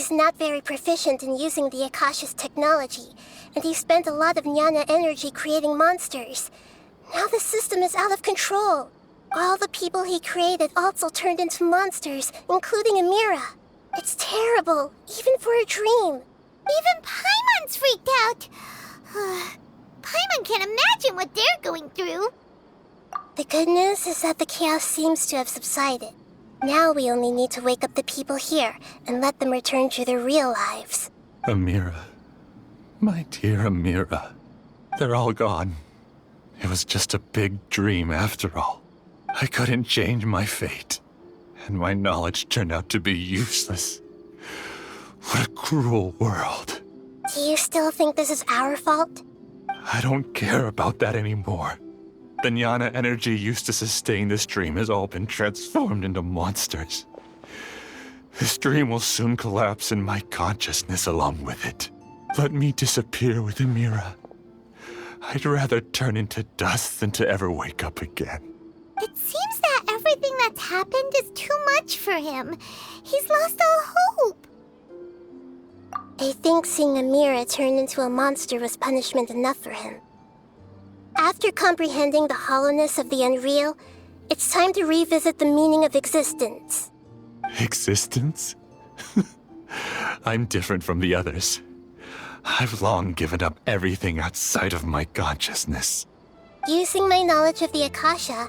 is not very proficient in using the Akasha's technology, and he spent a lot of jnana energy creating monsters. Now the system is out of control. All the people he created also turned into monsters, including Amira. It's terrible, even for a dream. Even Paimon's freaked out. Paimon can't imagine what they're going through. The good news is that the chaos seems to have subsided. Now we only need to wake up the people here and let them return to their real lives. Amira. My dear Amira. They're all gone. It was just a big dream after all. I couldn't change my fate, and my knowledge turned out to be useless. What a cruel world. Do you still think this is our fault? I don't care about that anymore. The jnana energy used to sustain this dream has all been transformed into monsters. This dream will soon collapse and my consciousness along with it. Let me disappear with Amira. I'd rather turn into dust than to ever wake up again. It seems that everything that's happened is too much for him. He's lost all hope. I think seeing Amira turn into a monster was punishment enough for him. After comprehending the hollowness of the unreal, it's time to revisit the meaning of existence. Existence? I'm different from the others. I've long given up everything outside of my consciousness. Using my knowledge of the Akasha,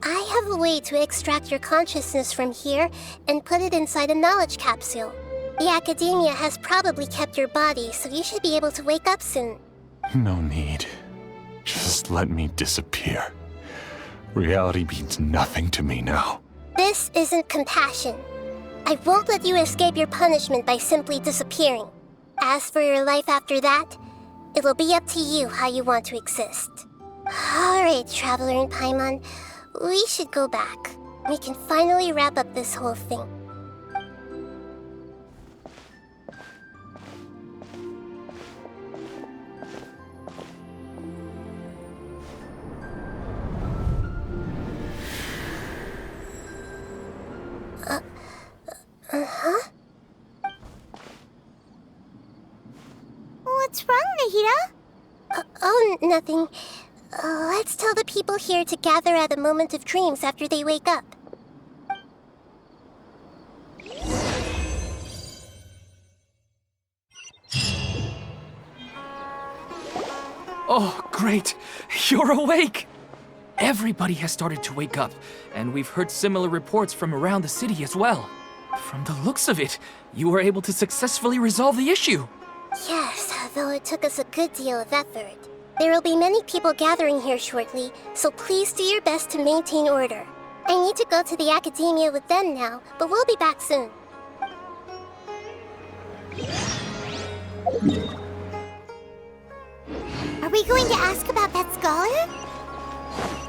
I have a way to extract your consciousness from here and put it inside a knowledge capsule. The Academia has probably kept your body, so you should be able to wake up soon. No need. Just let me disappear. Reality means nothing to me now. This isn't compassion. I won't let you escape your punishment by simply disappearing. As for your life after that, it'll be up to you how you want to exist. Alright, Traveler and Paimon, we should go back. We can finally wrap up this whole thing. What's wrong, Nahida? Oh, nothing. Let's tell the people here to gather at a moment of dreams after they wake up. Oh, great! You're awake! Everybody has started to wake up, and we've heard similar reports from around the city as well. From the looks of it, you were able to successfully resolve the issue. Yes, though it took us a good deal of effort. There will be many people gathering here shortly, so please do your best to maintain order. I need to go to the Academia with them now, but we'll be back soon. Are we going to ask about that scholar?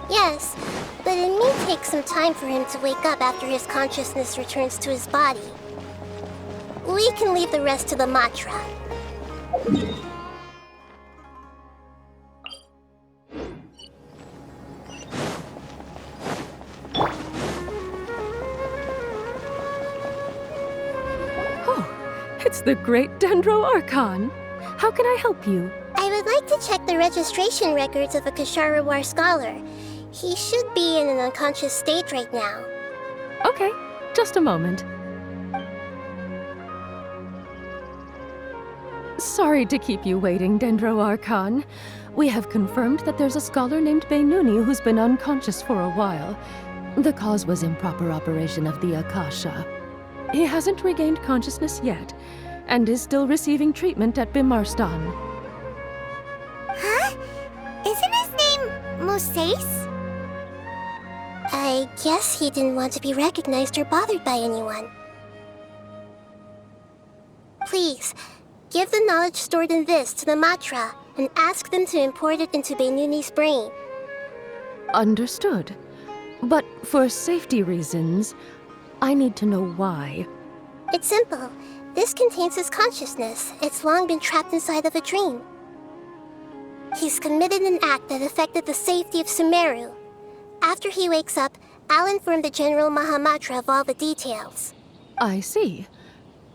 Yes, but it may take some time for him to wake up after his consciousness returns to his body. We can leave the rest to the Matra. Oh, it's the great Dendro Archon. How can I help you? I would like to check the registration records of a Kasharawar scholar. He should be in an unconscious state right now. Okay, just a moment. Sorry to keep you waiting, Dendro Archon. We have confirmed that there's a scholar named Beinuni who's been unconscious for a while. The cause was improper operation of the Akasha. He hasn't regained consciousness yet, and is still receiving treatment at Bimarstan. Huh? Isn't his name Moses? I guess he didn't want to be recognized or bothered by anyone. Please, give the knowledge stored in this to the Matra and ask them to import it into Beinuni's brain. Understood. But for safety reasons, I need to know why. It's simple. This contains his consciousness. It's long been trapped inside of a dream. He's committed an act that affected the safety of Sumeru. After he wakes up, I'll inform the General Mahamatra of all the details. I see.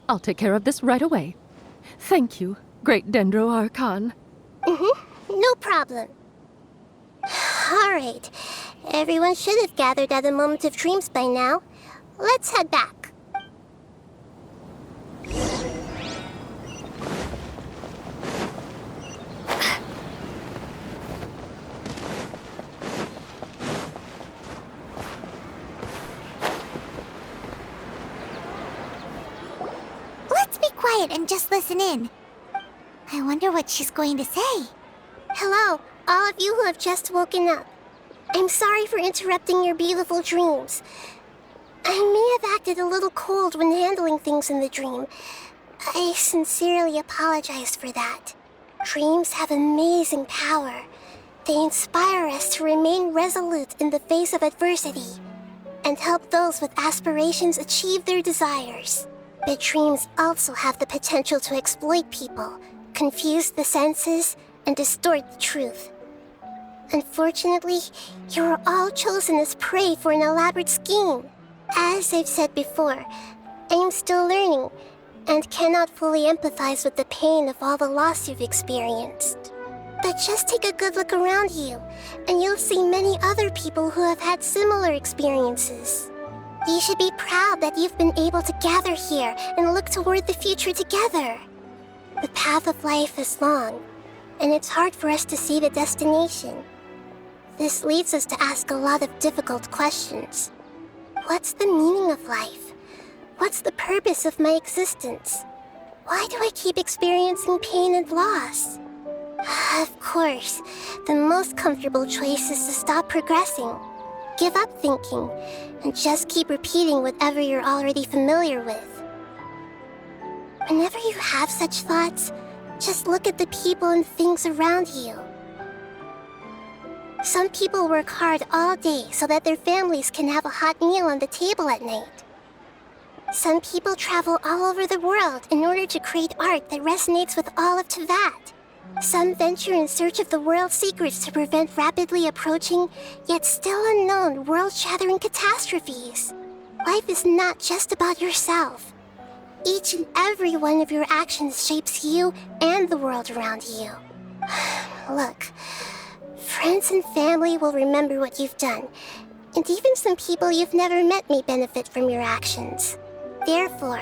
I'll take care of this right away. Thank you, Great Dendro Archon. No problem. Alright. Everyone should have gathered at a moment of dreams by now. Let's head back. Let's be quiet and just listen in. I wonder what she's going to say. Hello, all of you who have just woken up. I'm sorry for interrupting your beautiful dreams. I may have acted a little cold when handling things in the dream. I sincerely apologize for that. Dreams have amazing power. They inspire us to remain resolute in the face of adversity and help those with aspirations achieve their desires. But dreams also have the potential to exploit people, confuse the senses, and distort the truth. Unfortunately, you are all chosen as prey for an elaborate scheme. As I've said before, I am still learning and cannot fully empathize with the pain of all the loss you've experienced. But just take a good look around you, and you'll see many other people who have had similar experiences. You should be proud that you've been able to gather here and look toward the future together. The path of life is long, and it's hard for us to see the destination. This leads us to ask a lot of difficult questions. What's the meaning of life? What's the purpose of my existence? Why do I keep experiencing pain and loss? Of course, the most comfortable choice is to stop progressing. Give up thinking, and just keep repeating whatever you're already familiar with. Whenever you have such thoughts, just look at the people and things around you. Some people work hard all day so that their families can have a hot meal on the table at night. Some people travel all over the world in order to create art that resonates with all of Teyvat. Some venture in search of the world's secrets to prevent rapidly approaching, yet still unknown, world-shattering catastrophes. Life is not just about yourself. Each and every one of your actions shapes you and the world around you. Look, friends and family will remember what you've done, and even some people you've never met may benefit from your actions. Therefore,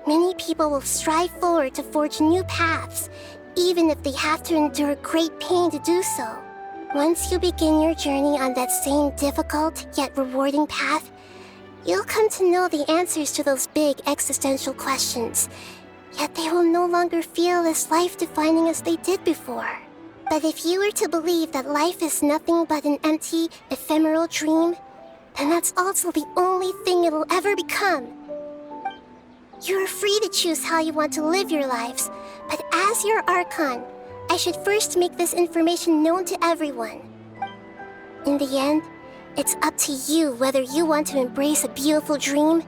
many people will strive forward to forge new paths, even if they have to endure great pain to do so. Once you begin your journey on that same difficult yet rewarding path, you'll come to know the answers to those big existential questions, yet they will no longer feel as life-defining as they did before. But if you were to believe that life is nothing but an empty, ephemeral dream, then that's also the only thing it'll ever become. You are free to choose how you want to live your lives, but as your Archon, I should first make this information known to everyone. In the end, it's up to you whether you want to embrace a beautiful dream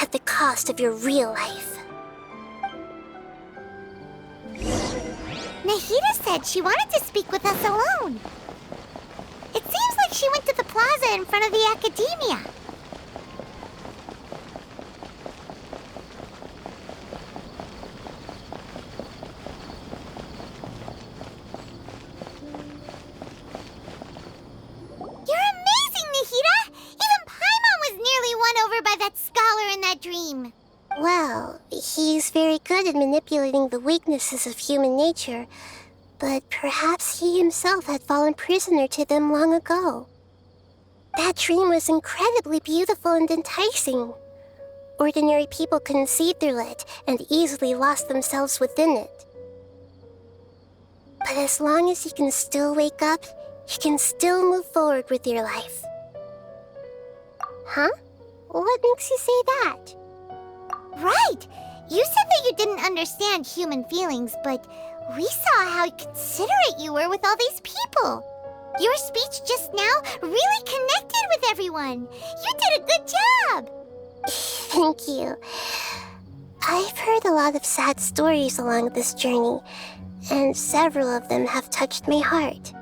at the cost of your real life. Nahida said she wanted to speak with us alone. It seems like she went to the plaza in front of the academia. You're amazing, Nahida! Even Paimon was nearly won over by that scholar in that dream. Well, he's very good at manipulating the weaknesses of human nature, but perhaps he himself had fallen prisoner to them long ago. That dream was incredibly beautiful and enticing. Ordinary people couldn't see through it and easily lost themselves within it. But as long as you can still wake up, you can still move forward with your life. Huh? What makes you say that? Right! You said that you didn't understand human feelings, but we saw how considerate you were with all these people. Your speech just now really connected with everyone. You did a good job! Thank you. I've heard a lot of sad stories along this journey, and several of them have touched my heart.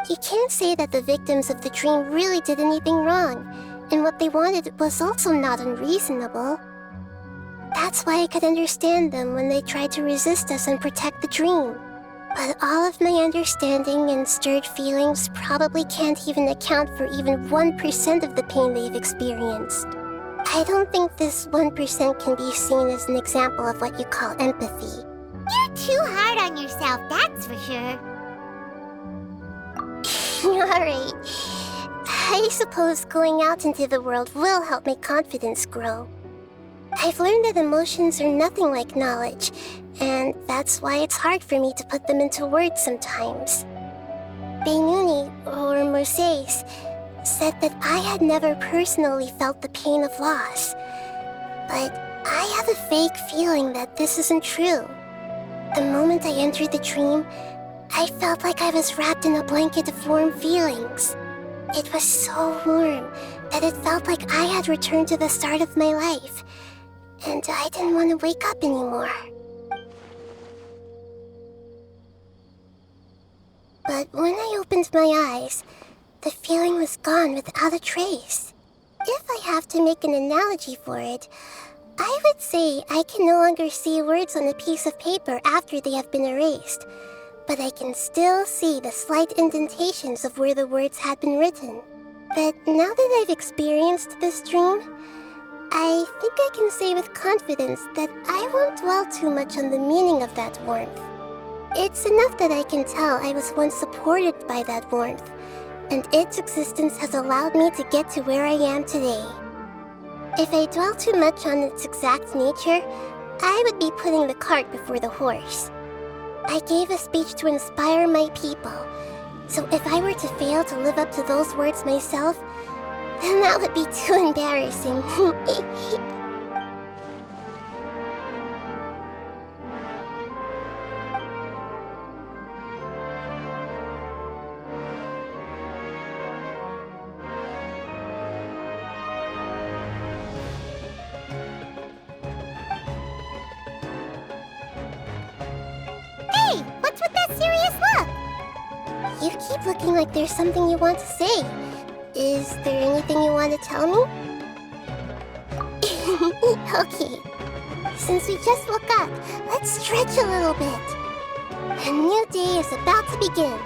You can't say that the victims of the dream really did anything wrong, and what they wanted was also not unreasonable. That That's why I could understand them when they tried to resist us and protect the dream. But all of my understanding and stirred feelings probably can't even account for even 1% of the pain they've experienced. I don't think this 1% can be seen as an example of what you call empathy. You're too hard on yourself, that's for sure. Alright. I suppose going out into the world will help my confidence grow. I've learned that emotions are nothing like knowledge, and that's why it's hard for me to put them into words sometimes. Beinuni, or Moses, said that I had never personally felt the pain of loss. But I have a vague feeling that this isn't true. The moment I entered the dream, I felt like I was wrapped in a blanket of warm feelings. It was so warm that it felt like I had returned to the start of my life, and I didn't want to wake up anymore. But when I opened my eyes, the feeling was gone without a trace. If I have to make an analogy for it, I would say I can no longer see words on a piece of paper after they have been erased, but I can still see the slight indentations of where the words had been written. But now that I've experienced this dream, I think I can say with confidence that I won't dwell too much on the meaning of that warmth. It's enough that I can tell I was once supported by that warmth, and its existence has allowed me to get to where I am today. If I dwell too much on its exact nature, I would be putting the cart before the horse. I gave a speech to inspire my people, so if I were to fail to live up to those words myself, then that would be too embarrassing. Hey, what's with that serious look? You keep looking like there's something you want to say. Is there anything you want to tell me? Okay. Since we just woke up, let's stretch a little bit. A new day is about to begin.